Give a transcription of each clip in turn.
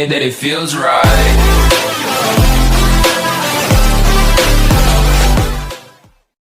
that it feels right.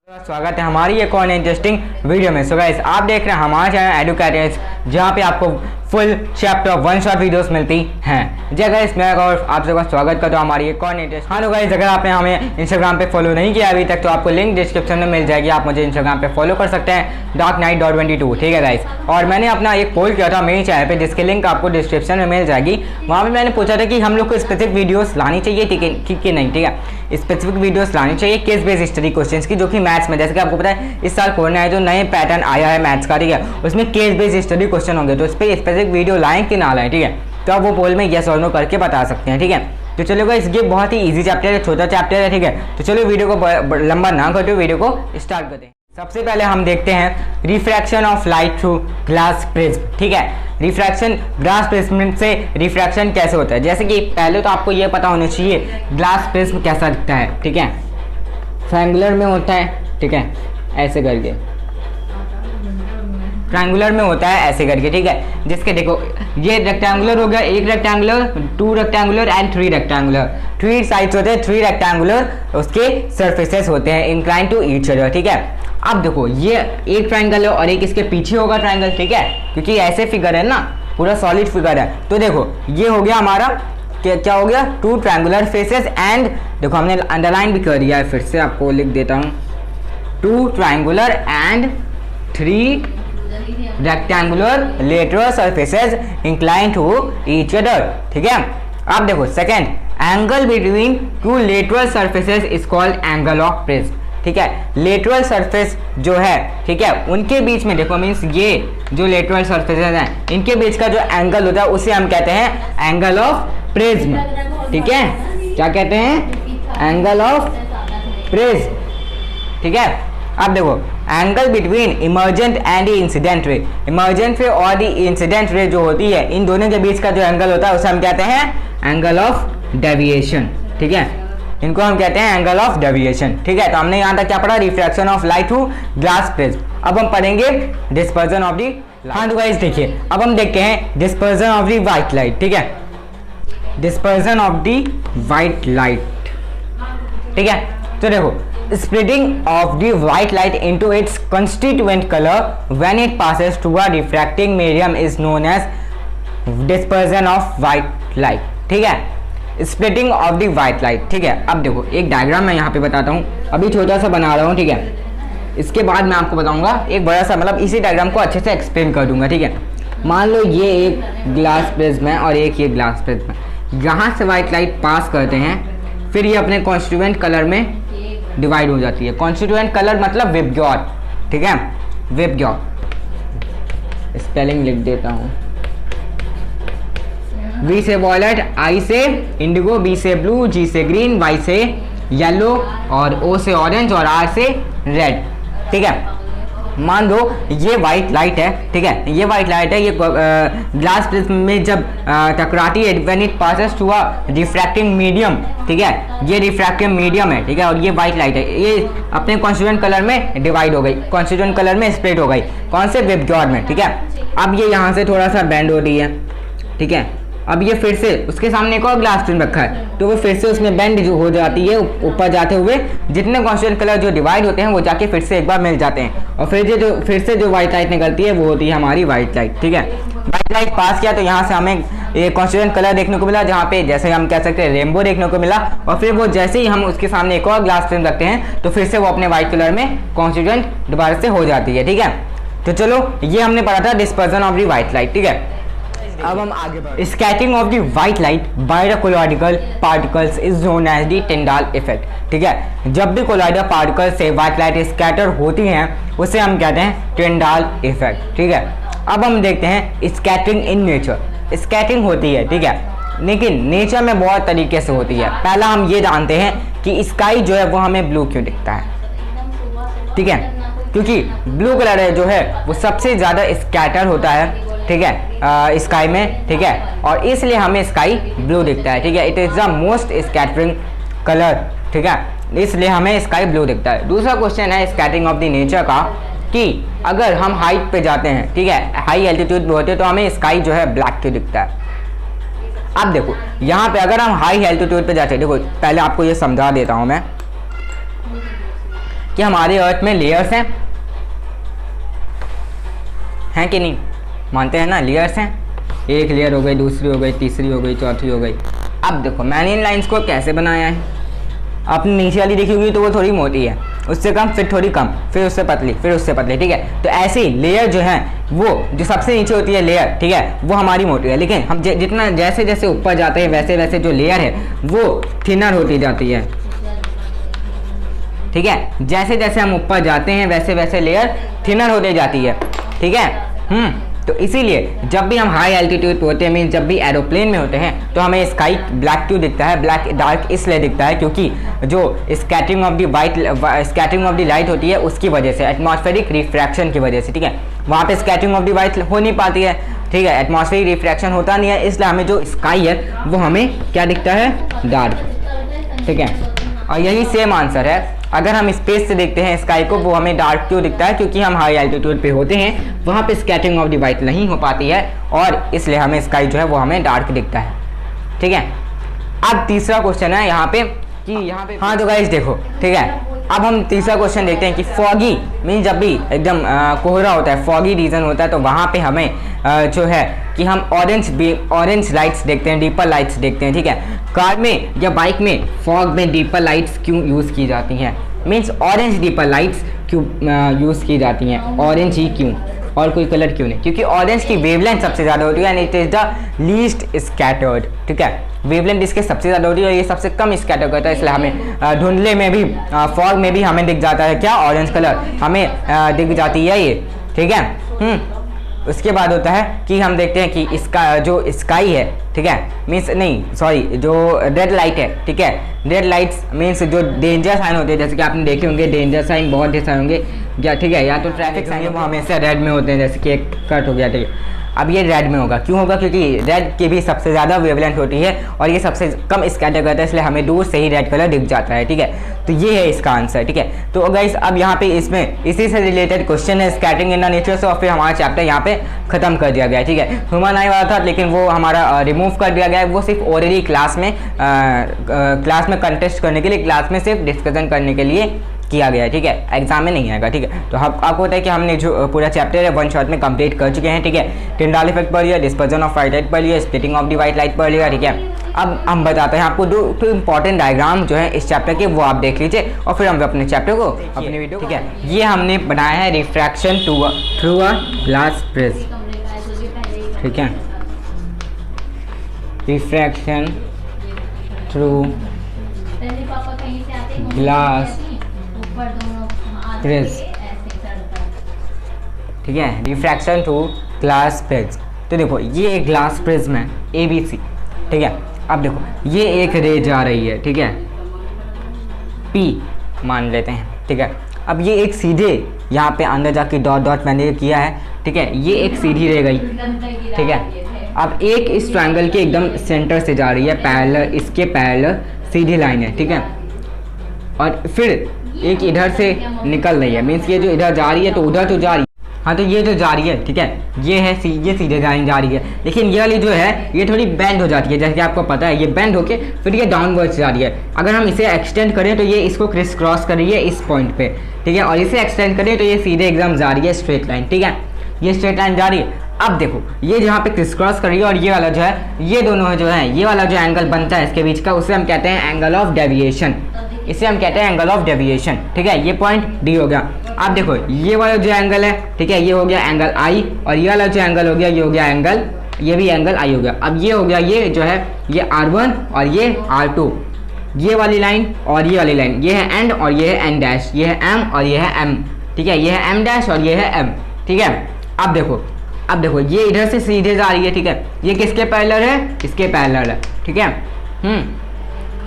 स्वागत है हमारी एक और इंटरेस्टिंग वीडियो में। सो गाइस, आप देख रहे हैं हमारा चैनल एडुकेटर्स, जहाँ पे आपको full chapter one shot videos मिलती हैं। जय गाइस, मैं गौरव आप सबका स्वागत करता हूँ हमारी एक और इंटरेस्ट। हेलो गाइस, अगर आपने हमें इंस्टाग्राम पे फॉलो नहीं किया अभी तक तो आपको लिंक डिस्क्रिप्शन में मिल जाएगी। आप मुझे इंस्टाग्राम पे फॉलो कर सकते हैं darknight.22, ठीक है गाइस। और मैंने अपना एक पोल किया था मेरे चैनल पे, जिसकी लिंक आपको डिस्क्रिप्शन में मिल जाएगी। वहाँ पे मैंने पूछा था कि हम लोग को स्पेसिफिक वीडियोस लानी चाहिए, ठीक है नहीं, ठीक है, स्पेसिफिक वीडियोस लानी चाहिए केस बेस्ड स्टडी क्वेश्चंस की, जो कि मैथ्स में, जैसे कि आपको पता है इस साल कोरोना है जो नए पैटर्न आया है मैथ्स का, ठीक है, उसमें केस बेस्ड स्टडी क्वेश्चन होंगे, तो इस पर स्पेसिफिक वीडियो लाएं कि ना लाएं, ठीक है। तो आप वो पोल में यस और नो करके बता सकते हैं, ठीक है। तो चलो गाइस, ये बहुत ही इजी चैप्टर है, छोटा चैप्टर है, ठीक है। तो चलो वीडियो को लंबा ना करते हुए वीडियो को स्टार्ट करते हैं। सबसे पहले हम देखते हैं refraction of light through glass prism, ठीक है। रिफ्रैक्शन ग्लास प्रिज्म से रिफ्रैक्शन कैसे होता है, जैसे कि पहले तो आपको ये पता होना चाहिए ग्लास प्रिज्म कैसा दिखता है, ठीक है। ट्रायंगुलर में होता है, ठीक है, ऐसे करके ट्रायंगुलर में होता है, ऐसे करके, ठीक है। जिसके देखो ये रेक्टेंगुलर हो गया, एक rectangular, two rectangular and three rectangular, three sides होते हैं, थ्री रेक्टेंगुलर उसके सरफेसेस होते हैं इंक्लाइन टू ईच अदर, ठीक है। अब देखो ये एक ट्रायंगल है और एक इसके पीछे होगा ट्रायंगल, ठीक है, क्योंकि ऐसे फिगर है ना, पूरा सॉलिड फिगर है। तो देखो ये हो गया हमारा क्या हो गया, टू ट्रायंगुलर फेसेस एंड देखो हमने अंडरलाइन भी कर दिया है, फिर से आपको लिख देता हूँ, two triangular and three rectangular lateral surfaces incline to each other, ठीक है। अब देखो second, angle between two lateral surfaces is called angle of prism, ठीक है। लेटरल सरफेस जो है, ठीक है, उनके बीच में देखो मीन्स ये जो लेटरल सरफेसेस हैं इनके बीच का जो एंगल होता है उसे हम कहते हैं एंगल ऑफ प्रिज्म, ठीक है। क्या कहते हैं, एंगल ऑफ प्रिज्म, ठीक है। अब देखो angle between emergent and incident ray, emergent रे और दी इंसिडेंट रे जो होती है, इन दोनों के बीच का जो एंगल होता है उसे हम कहते हैं एंगल ऑफ डेविएशन, ठीक है। इनको हम कहते हैं एंगल ऑफ डेविएशन, ठीक है। तो हमने यहाँ तक क्या पढ़ा, refraction of light through glass prism. अब हम पढ़ेंगे डिस्पर्जन ऑफ दी, हाँ तो गाइस देखिए अब हम देखते हैं dispersion of the white light, ठीक है, dispersion of the white light, ठीक है। तो देखो splitting of the white light into its constituent color when it passes through a refracting medium is known as dispersion of white light, ठीक है। splitting of the white light, ठीक है। अब देखो एक डायग्राम मैं यहाँ पे बताता हूँ, अभी छोटा सा बना रहा हूँ, ठीक है। इसके बाद मैं आपको बताऊंगा एक बड़ा सा, मतलब इसी डायग्राम को अच्छे से एक्सप्लेन कर दूंगा, ठीक है। मान लो ये एक ग्लास प्रिज्म है और एक ये ग्लास प्रिज्म है, यहाँ से व्हाइट लाइट पास करते हैं, फिर ये अपने कॉन्स्टिट्यूएंट कलर में डिवाइड हो जाती है। कॉन्स्टिट्यूएंट कलर मतलब विबग्योर, ठीक है, विबग्योर, स्पेलिंग लिख देता हूँ, वी से वॉयलेट, आई से इंडिगो, बी से ब्लू, जी से ग्रीन, वाई से येलो और ओ से ऑरेंज और आर से रेड, ठीक है। मान लो ये वाइट लाइट है, ठीक है, ये वाइट लाइट है, ये ग्लास प्रिज्म में जब टकराती है when it passes through a refracting medium, ठीक है, ये रिफ्रैक्टिव मीडियम है, ठीक है, और ये वाइट लाइट है, ये अपने कॉन्स्टिट्यूएंट कलर में डिवाइड हो गई, कॉन्स्टिट्यूएंट कलर में स्प्लिट हो गई, कौन से, विबग्योर में, ठीक है। अब ये यहाँ से थोड़ा सा बेंड हो रही है, ठीक है। अब ये फिर से उसके सामने एक और ग्लास प्रिज्म रखा है, तो वो फिर से उसमें बेंड जो हो जाती है ऊपर जाते हुए, जितने कॉन्स्टिट्यूएंट कलर जो डिवाइड होते हैं वो जाके फिर से एक बार मिल जाते हैं, और फिर से जो व्हाइट लाइट निकलती है वो होती है हमारी व्हाइट लाइट, ठीक है। व्हाइट लाइट पास किया तो यहाँ से हमें एक कॉन्स्टिट्यूएंट कलर देखने को मिला, जहाँ पे जैसे हम कह सकते हैं रेनबो देखने को मिला, और फिर वो जैसे ही हम उसके सामने एक और ग्लास प्रिज्म रखते हैं तो फिर से वो अपने व्हाइट कलर में कॉन्स्टिट्यूएंट दोबारा से हो जाती है, ठीक है। तो चलो ये हमने पढ़ा था dispersion of the white light, ठीक है। अब हम आगे बढ़ते हैं। Scattering of the white light by the colloidal particles is known as the Tyndall effect, ठीक है। जब भी कोलॉइडल पार्टिकल से व्हाइट लाइट स्कैटर होती हैं उसे हम कहते हैं टिंडाल इफेक्ट, ठीक है। अब हम देखते हैं स्कैटरिंग इन नेचर, स्कैटरिंग होती है, ठीक है, लेकिन नेचर में बहुत तरीके से होती है। पहला हम ये जानते हैं कि स्काई जो है वो हमें ब्लू क्यों दिखता है, ठीक है, क्योंकि ब्लू कलर है जो है वो सबसे ज़्यादा स्कैटर होता है, ठीक है, स्काई में, ठीक है, और इसलिए हमें स्काई ब्लू दिखता है, ठीक है। It is the most scattering colour, ठीक है, इसलिए हमें स्काई ब्लू दिखता है। दूसरा क्वेश्चन है स्कैटरिंग ऑफ द नेचर का, कि अगर हम हाइट पे जाते हैं, ठीक है, हाई एल्टीट्यूड पे होते हैं तो हमें स्काई जो है ब्लैक क्यों दिखता है। अब देखो यहाँ पे अगर हम हाई एल्टीट्यूड पे जाते हैं, देखो पहले आपको ये समझा देता हूँ मैं कि हमारे अर्थ में लेयर्स हैं कि नहीं, मानते हैं ना, लेयर्स हैं। एक लेयर हो गई, दूसरी हो गई, तीसरी हो गई, चौथी हो गई। अब देखो मैंने इन लाइंस को कैसे बनाया है, आपने नीचे वाली देखी होगी तो वो थोड़ी मोटी है, उससे कम, फिर थोड़ी कम, फिर उससे पतली, फिर उससे पतली, ठीक है। तो ऐसे ही लेयर जो है वो जो सबसे नीचे होती है लेयर, ठीक है, वो हमारी मोटी है, लेकिन हम जितना जैसे जैसे ऊपर जाते हैं वैसे वैसे जो लेयर है वो थिनर होती जाती है, ठीक है। जैसे जैसे हम ऊपर जाते हैं वैसे वैसे लेयर थिनर होती जाती है, ठीक है। तो इसीलिए जब भी हम हाई एल्टीट्यूड पे होते हैं, मीन जब भी एरोप्लेन में होते हैं, तो हमें स्काई ब्लैक क्यों दिखता है, ब्लैक डार्क इसलिए दिखता है क्योंकि जो स्कैटरिंग ऑफ द लाइट होती है उसकी वजह से, एटमॉस्फेरिक रिफ्रैक्शन की वजह से, ठीक है। वहाँ पे स्कैटरिंग ऑफ द लाइट हो नहीं पाती है, ठीक है, एटमॉस्फेरिक रिफ्रैक्शन होता नहीं है, इसलिए हमें जो स्काई है वो हमें क्या दिखता है, डार्क, ठीक है। और यही सेम आंसर है, अगर हम स्पेस से देखते हैं स्काई को, वो हमें डार्क क्यों दिखता है, क्योंकि हम हाई एल्टीट्यूड पे होते हैं, वहाँ पे स्कैटरिंग ऑफ द लाइट नहीं हो पाती है और इसलिए हमें स्काई जो है वो हमें डार्क दिखता है, ठीक है। अब तीसरा क्वेश्चन है यहाँ पे कि यहाँ पे, हाँ तो गाइस देखो, ठीक है, अब हम तीसरा क्वेश्चन देखते हैं कि फॉगी मीन जब भी एकदम कोहरा होता है, फॉगी रीजन होता है, तो वहाँ पे हमें जो है कि हम ऑरेंज लाइट्स देखते हैं, डीपर लाइट्स देखते हैं, ठीक है। कार में या बाइक में फॉग में डीपर लाइट्स क्यों यूज़ की जाती हैं, मीन्स ऑरेंज डीपर लाइट्स क्यों यूज़ की जाती हैं, ऑरेंज ही क्यों, और कोई कलर क्यों नहीं, क्योंकि ऑरेंज की वेवलेंथ सबसे ज़्यादा होती है and it is the least scattered, ठीक है। वेवलेंथ इसके सबसे ज़्यादा होती है और ये सबसे कम स्कैटर करता है, इसलिए हमें धुंधले में भी, फॉग में भी हमें दिख जाता है क्या, ऑरेंज कलर हमें दिख जाती है ये, ठीक है। उसके बाद होता है कि हम देखते हैं कि इसका जो स्काई है, ठीक है, मीन्स नहीं सॉरी, जो रेड लाइट है, ठीक है, रेड लाइट्स मीन्स जो डेंजर साइन होते हैं, जैसे कि आपने देखे होंगे डेंजर साइन बहुत ढेर सारे होंगे, या ठीक है, या तो ट्रैफिक साइन वो हमेशा रेड में होते हैं, जैसे कि एक कट हो गया, ठीक है। अब ये रेड में होगा, क्यों होगा, क्योंकि रेड की भी सबसे ज़्यादा वेवलेंथ होती है और ये सबसे कम स्कैटर करता है, इसलिए हमें दूर से ही रेड कलर दिख जाता है, ठीक है। तो ये है इसका आंसर, ठीक है। तो गाइस अब यहाँ पे इसमें इसी से रिलेटेड क्वेश्चन है, स्कैटरिंग इन द नेचर से, और फिर हमारा चैप्टर यहाँ पे खत्म कर दिया गया है, ठीक है। ह्यूमन आई वाला था लेकिन वो हमारा रिमूव कर दिया गया है, वो सिर्फ ओरली क्लास में कंटेस्ट करने के लिए, क्लास में सिर्फ डिस्कशन करने के लिए किया गया है, ठीक है, एग्जाम में नहीं आएगा, ठीक है। तो आपको होता है कि हमने जो पूरा चैप्टर है वन शॉट में कंप्लीट कर चुके हैं, ठीक है। टिंडाल इफेक्ट पढ़ लिया, डिस्पर्जन ऑफ वाइट लाइट पढ़ लिया, splitting of the white light पढ़ लिया, ठीक है। अब हम बताते हैं आपको दो इंपॉर्टेंट डायग्राम जो है इस चैप्टर के, वो आप देख लीजिए और फिर हम अपने चैप्टर को, अपने वीडियो, ठीक है। ये हमने बनाया है refraction through a glass prism, ठीक है, रिफ्रैक्शन थ्रू ग्लास प्रिज्म, ठीक है, रिफ्रैक्शन थ्रू ग्लास प्रिज्म। तो देखो ये एक ग्लास प्रिज्म है ABC, ठीक है। अब देखो ये एक रे जा रही है, ठीक है, P मान लेते हैं, ठीक है। अब ये एक सीधे यहाँ पे अंदर जाके डॉट डॉट मैंने किया है, ठीक है, ये एक सीधी रह गई, ठीक है। अब एक इस ट्रायंगल के एकदम सेंटर से जा रही है, पैरेलल, इसके पैरेलल सीधी लाइन है, ठीक है। और फिर एक इधर से निकल रही है, मीन्स ये जो इधर जा रही है तो उधर तो जा रही है, हाँ तो ये जो जा रही है, ठीक है, ये है ये सीधे लाइन जा रही है, लेकिन ये वाली जो है ये थोड़ी बेंड हो जाती है, जैसे कि आपको पता है ये बेंड होके फिर ये डाउनवर्ड्स जा रही है। अगर हम इसे एक्सटेंड करें तो ये इसको क्रिस क्रॉस कर रही है इस पॉइंट पे, ठीक है, और इसे एक्सटेंड करें तो ये सीधे एकदम जा रही है स्ट्रेट लाइन, ठीक है, ये स्ट्रेट लाइन जा रही है। अब देखो ये जहाँ पे क्रिस क्रॉस कर रही है और ये वाला जो है, ये दोनों जो है, ये वाला जो एंगल बनता है इसके बीच का, उसे हम कहते हैं एंगल ऑफ डेविएशन, इसे हम कहते हैं एंगल ऑफ डेविएशन, ठीक है। ये पॉइंट डी हो गया। अब देखो ये वाला जो एंगल है, ठीक है, ये हो गया एंगल आई, और ये वाला जो एंगल हो गया ये हो गया एंगल, ये भी एंगल आई हो गया। अब ये हो गया, ये जो है ये R1 और ये R2, ये वाली लाइन और ये वाली लाइन, ये है एंड और ये है एन डैश, ये है M और ये है M, ठीक है, ये है M डैश और ये है M, ठीक है। अब देखो ये इधर से सीधे जा रही है, ठीक है, ये किसके पैरेलल है, इसके पैरेलल है, ठीक है।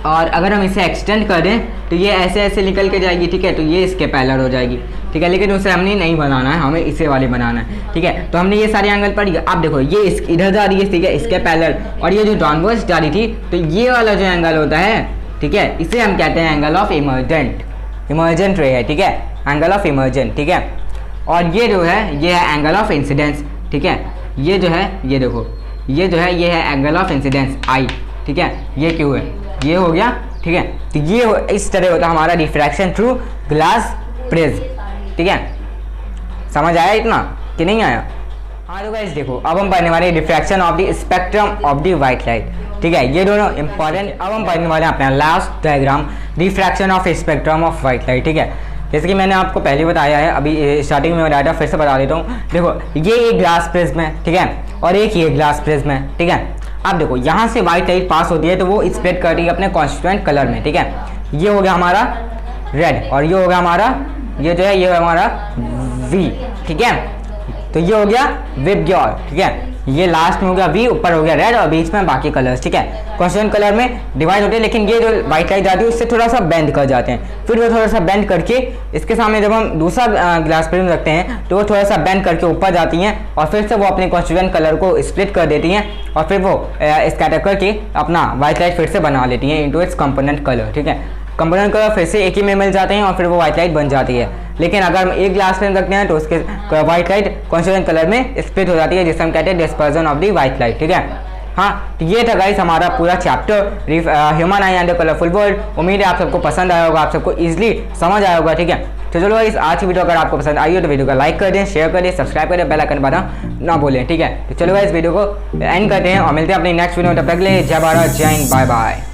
और अगर हम इसे एक्सटेंड कर दें तो ये ऐसे ऐसे निकल के जाएगी, ठीक है, तो ये इसके पैरेलल हो जाएगी, ठीक है, लेकिन उसे हमने नहीं बनाना है, हमें इसे वाले बनाना है, ठीक है। तो हमने ये सारे एंगल पढ़ लिया। अब देखो ये इधर जा रही है, ठीक है, इसके पैरेलल, और ये जो डाउनवर्ड्स जा रही थी, तो ये वाला जो एंगल होता है, ठीक है, इसे हम कहते हैं एंगल ऑफ इमर्जेंट रे है, ठीक है, एंगल ऑफ इमर्जेंट, ठीक है। और ये जो है ये है एंगल ऑफ इंसिडेंस, ठीक है। ये जो है ये देखो ये जो है ये है एंगल ऑफ इंसिडेंस आई, ठीक है, ये क्यू है, ये हो गया, ठीक है। तो ये इस तरह होता है हमारा रिफ्रैक्शन थ्रू ग्लास प्रिज्म, ठीक है। समझ आया इतना कि नहीं आया? हाँ तो गाइस देखो, अब हम पढ़ने वाले refraction of the spectrum of the white light, ठीक है, ये दोनों इंपॉर्टेंट। अब हम पढ़ने वाले हैं अपना last diagram, refraction of spectrum of white light, ठीक है। जैसे कि मैंने आपको पहले बताया है, अभी स्टार्टिंग में बताया था, फिर से बता देता हूँ। देखो ये एक ग्लास प्रिज्म है, ठीक है, और एक ये ग्लास प्रिज्म है, ठीक है। अब देखो यहाँ से वाइट लाइट पास होती है तो वो स्प्लिट करती है अपने कॉन्स्टिट्यूएंट कलर में, ठीक है। ये हो गया हमारा रेड और ये हो गया हमारा, ये जो है ये हमारा वी, ठीक है। तो ये हो गया विबग्योर, ठीक है। ये लास्ट में हो गया वी, ऊपर हो गया रेड और बीच में बाकी कलर्स, ठीक है। कॉन्स्टिट्यूएंट कलर में डिवाइड होते हैं, लेकिन ये जो वाइट लाइट जाती है उससे थोड़ा सा बेंड कर जाते हैं। फिर वो थोड़ा सा बेंड करके इसके सामने जब हम दूसरा ग्लास प्रिज्म रखते हैं तो वो थोड़ा सा बेंड करके ऊपर जाती हैं और फिर से वो अपने कॉन्स्टिट्यूएंट कलर को स्प्लिट कर देती हैं और फिर वो स्कैटर करके अपना वाइट लाइट फिर से बना लेती हैं इनटू इट्स कंपोनेंट कलर, ठीक है। कंपोनेंट कलर फिर से एक ही में मिल जाते हैं और फिर वो वाइट लाइट बन जाती है। लेकिन अगर हम एक ग्लास प्रिज्म रखते हैं तो उसके वाइट लाइट कॉन्स्टिट्यूएंट कलर में स्प्लिट हो जाती है, जिसे हम कहते हैं dispersion of the white light, ठीक है। हाँ तो ये था गाइस हमारा पूरा chapter human I and the colourful world. उम्मीद है आप सबको पसंद आया होगा, आप सबको इजीली समझ आया होगा, ठीक है। तो चलो गाइस आज की वीडियो अगर आपको पसंद आई हो तो वीडियो को लाइक कर दें, शेयर कर दें, सब्सक्राइब कर दें, बेल आइकन बटन ना भूलें, ठीक है। तो चलो गाइस वीडियो को एंड करते हैं और मिलते हैं अपनी नेक्स्ट वीडियो में। तब तक के लिए जय भारत, जय हिंद, बाय बाय।